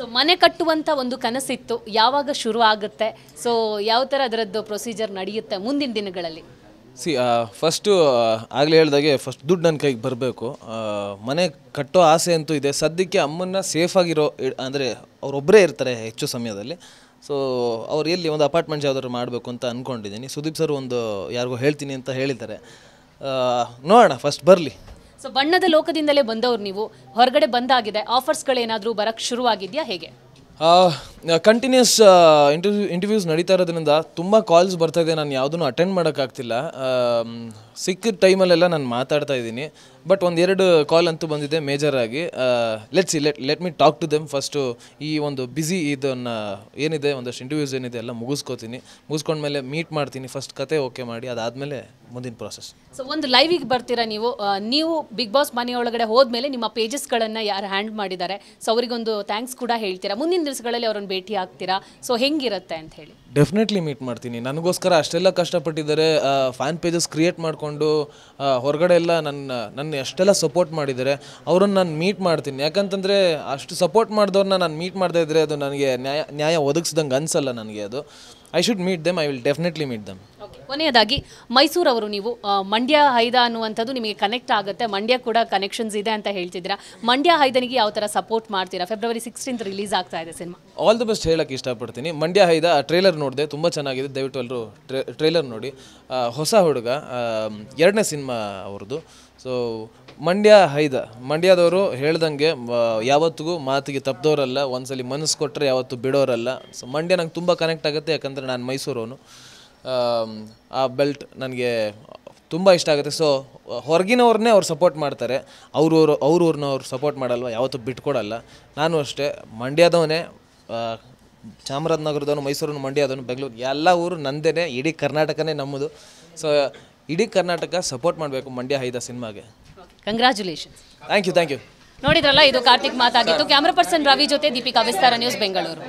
So ಮನೆ ಕಟ್ಟುವಂಥ ಒಂದು ಕನಸಿತ್ತು, ಯಾವಾಗ ಶುರು ಆಗುತ್ತೆ? ಸೊ ಯಾವ ಥರ ಅದರದ್ದು ಪ್ರೊಸೀಜರ್ ನಡೆಯುತ್ತೆ ಮುಂದಿನ ದಿನಗಳಲ್ಲಿ? ಫಸ್ಟು ಆಗಲೇ ಹೇಳ್ದಾಗೆ ಫಸ್ಟ್ ದುಡ್ಡು ನನ್ನ ಕೈಗೆ ಬರಬೇಕು. ಮನೆ ಕಟ್ಟೋ ಆಸೆ ಅಂತೂ ಇದೆ. ಸದ್ಯಕ್ಕೆ ಅಮ್ಮನ್ನ ಸೇಫಾಗಿರೋ ಅಂದರೆ ಅವರೊಬ್ಬರೇ ಇರ್ತಾರೆ ಹೆಚ್ಚು ಸಮಯದಲ್ಲಿ. ಸೊ ಅವ್ರು ಎಲ್ಲಿ ಒಂದು ಅಪಾರ್ಟ್ಮೆಂಟ್ ಯಾವ್ದಾದ್ರು ಮಾಡಬೇಕು ಅಂತ ಅಂದ್ಕೊಂಡಿದ್ದೀನಿ. ಸುದೀಪ್ ಸರ್ ಒಂದು ಯಾರಿಗೋ ಹೇಳ್ತೀನಿ ಅಂತ ಹೇಳಿದ್ದಾರೆ. ನೋಡೋಣ, ಫಸ್ಟ್ ಬರಲಿ. ಸೊ ಬಣ್ಣದ ಲೋಕದಿಂದಲೇ ಬಂದವ್ರು ನೀವು, ಹೊರಗಡೆ ಬಂದಾಗಿದೆ, ಆಫರ್ಸ್ಗಳೇನಾದರೂ ಬರೋಕ್ಕೆ ಶುರುವಾಗಿದೆಯಾ, ಹೇಗೆ? ಕಂಟಿನ್ಯೂಸ್ ಇಂಟರ್ವ್ಯೂಸ್ ನಡೀತಾ ಇರೋದ್ರಿಂದ ತುಂಬ ಕಾಲ್ಸ್ ಬರ್ತಾಯಿದೆ. ನಾನು ಯಾವುದನ್ನು ಅಟೆಂಡ್ ಮಾಡೋಕ್ಕಾಗ್ತಿಲ್ಲ. ಸಿಕ್ಕಿದ ಟೈಮಲ್ಲೆಲ್ಲ ನಾನು ಮಾತಾಡ್ತಾ ಇದ್ದೀನಿ. ಬಟ್ ಒಂದೆರಡು ಕಾಲ್ ಅಂತೂ ಬಂದಿದೆ ಮೇಜರಾಗಿ. Let me talk to them first. ಈ ಒಂದು ಬ್ಯುಸಿ ಇದನ್ನು ಏನಿದೆ, ಒಂದಷ್ಟು ಇಂಟರ್ವ್ಯೂಸ್ ಏನಿದೆ ಎಲ್ಲ ಮುಗಿಸ್ಕೊಂಡ್ಮೇಲೆ ಮೀಟ್ ಮಾಡ್ತೀನಿ. ಫಸ್ಟ್ ಕತೆ ಓಕೆ ಮಾಡಿ ಅದಾದಮೇಲೆ ಮುಂದಿನ ಪ್ರಾಸೆಸ್. ಸೊ ಒಂದು ಲೈವಿಗೆ ಬರ್ತೀರಾ ನೀವು ಬಿಗ್ ಬಾಸ್ ಮನೆಯೊಳಗಡೆ ಹೋದ್ಮೇಲೆ ನಿಮ್ಮ ಪೇಜಸ್ಗಳನ್ನು ಯಾರು ಹ್ಯಾಂಡ್ ಮಾಡಿದ್ದಾರೆ, ಸೊ ಅವರಿಗೊಂದು ಥ್ಯಾಂಕ್ಸ್ ಕೂಡ ಹೇಳ್ತೀರಾ. ಮುಂದಿನ ದಿವಸಗಳಲ್ಲಿ ಅವ್ರನ್ನ ಭೇಟಿ ಆಗ್ತೀರಾ. ಸೊ ಹೆಂಗಿರುತ್ತೆ ಅಂತ ಹೇಳಿ? ಡೆಫಿನೆಟ್ಲಿ ಮೀಟ್ ಮಾಡ್ತೀನಿ. ನನಗೋಸ್ಕರ ಅಷ್ಟೆಲ್ಲ ಕಷ್ಟಪಟ್ಟಿದ್ದಾರೆ. ಫ್ಯಾನ್ ಪೇಜಸ್ ಕ್ರಿಯೇಟ್ ಮಾಡಿಕೊಂಡು ಹೊರಗಡೆ ಎಲ್ಲ ನನ್ನ ಅಷ್ಟೆಲ್ಲ ಸಪೋರ್ಟ್ ಮಾಡಿದ್ದಾರೆ. ಅವ್ರನ್ನ ನಾನು ಮೀಟ್ ಮಾಡ್ತೀನಿ. ಯಾಕಂತಂದರೆ ಅಷ್ಟು ಸಪೋರ್ಟ್ ಮಾಡಿದವ್ರನ್ನ ನಾನು ಮೀಟ್ ಮಾಡ್ತಾ ಇದ್ದರೆ ಅದು ನನಗೆ ನ್ಯಾಯ ಒದಗಿಸ್ದಂಗೆ ಅನಿಸಲ್ಲ ನನಗೆ. ಅದು I should meet them. I will definitely meet them. ಕೊನೆಯದಾಗಿ ಮೈಸೂರವರು ನೀವು, ಮಂಡ್ಯ ಹೈದ ಅನ್ನುವಂಥದ್ದು ನಿಮಗೆ ಕನೆಕ್ಟ್ ಆಗುತ್ತೆ, ಮಂಡ್ಯ ಕೂಡ ಕನೆಕ್ಷನ್ಸ್ ಇದೆ ಅಂತ ಹೇಳ್ತಿದ್ದೀರಾ. ಮಂಡ್ಯ ಹೈದನಿಗೆ ಯಾವ ಥರ ಸಪೋರ್ಟ್ ಮಾಡ್ತೀರಾ? ಫೆಬ್ರವರಿ 16 ರಿಲೀಸ್ ಆಗ್ತಾ ಇದೆ ಸಿನಿಮಾ. ಆಲ್ ದಿ ಬೆಸ್ಟ್ ಹೇಳೋಕ್ಕೆ ಇಷ್ಟಪಡ್ತೀನಿ. ಮಂಡ್ಯ ಹೈದ ಟ್ರೇಲರ್ ನೋಡಿದೆ, ತುಂಬ ಚೆನ್ನಾಗಿದೆ. ದಯವಿಟ್ಟು ಎಲ್ಲರೂ ಟ್ರೇಲರ್ ನೋಡಿ. ಹೊಸ ಹುಡುಗ, 2ನೇ ಸಿನಿಮಾ ಅವ್ರದ್ದು. ಸೊ ಮಂಡ್ಯ ಹೈದ, ಮಂಡ್ಯದವರು ಹೇಳ್ದಂಗೆ ಯಾವತ್ತಿಗೂ ಮಾತಿಗೆ ತಪ್ಪದವರಲ್ಲ. ಒಂದ್ಸಲಿ ಮನಸ್ಸು ಕೊಟ್ಟರೆ ಯಾವತ್ತೂ ಬಿಡೋರಲ್ಲ. ಸೊ ಮಂಡ್ಯ ನಂಗೆ ತುಂಬ ಕನೆಕ್ಟ್ ಆಗುತ್ತೆ. ಯಾಕಂದರೆ ನಾನು ಮೈಸೂರವನು. ಆ ಬೆಲ್ಟ್ ನನಗೆ ತುಂಬ ಇಷ್ಟ ಆಗುತ್ತೆ. ಸೊ ಹೊರಗಿನವ್ರನ್ನೇ ಅವ್ರು ಸಪೋರ್ಟ್ ಮಾಡ್ತಾರೆ, ಅವ್ರವ್ರನ್ನ ಅವ್ರು ಸಪೋರ್ಟ್ ಮಾಡಲ್ವ, ಯಾವತ್ತೂ ಬಿಟ್ಕೊಡಲ್ಲ. ನಾನು ಅಷ್ಟೇ ಮಂಡ್ಯದವನೇ, ಚಾಮರಾಜನಗರದವನು, ಮೈಸೂರನ್ನು, ಮಂಡ್ಯದವನು, ಬೆಂಗಳೂರು, ಎಲ್ಲ ಊರು ನಂದೇ. ಇಡೀ ಕರ್ನಾಟಕನೇ ನಮ್ಮದು. ಸೊ ಇಡೀ ಕರ್ನಾಟಕ ಸಪೋರ್ಟ್ ಮಾಡಬೇಕು ಮಂಡ್ಯ ಹೈದ ಸಿನಿಮಾಗೆ. ಕಂಗ್ರ್ಯಾಚುಲೇಷನ್ಸ್. Thank you. ನೋಡಿದ್ರಲ್ಲ, ಇದು ಕಾರ್ತಿಕ್ ಮಾತಾಗಿತ್ತು. ಕ್ಯಾಮ್ರಾ ಪರ್ಸನ್ ರವಿ ಜೊತೆ ದೀಪಿಕಾ, ವಿಸ್ತಾರ ನ್ಯೂಸ್, ಬೆಂಗಳೂರು.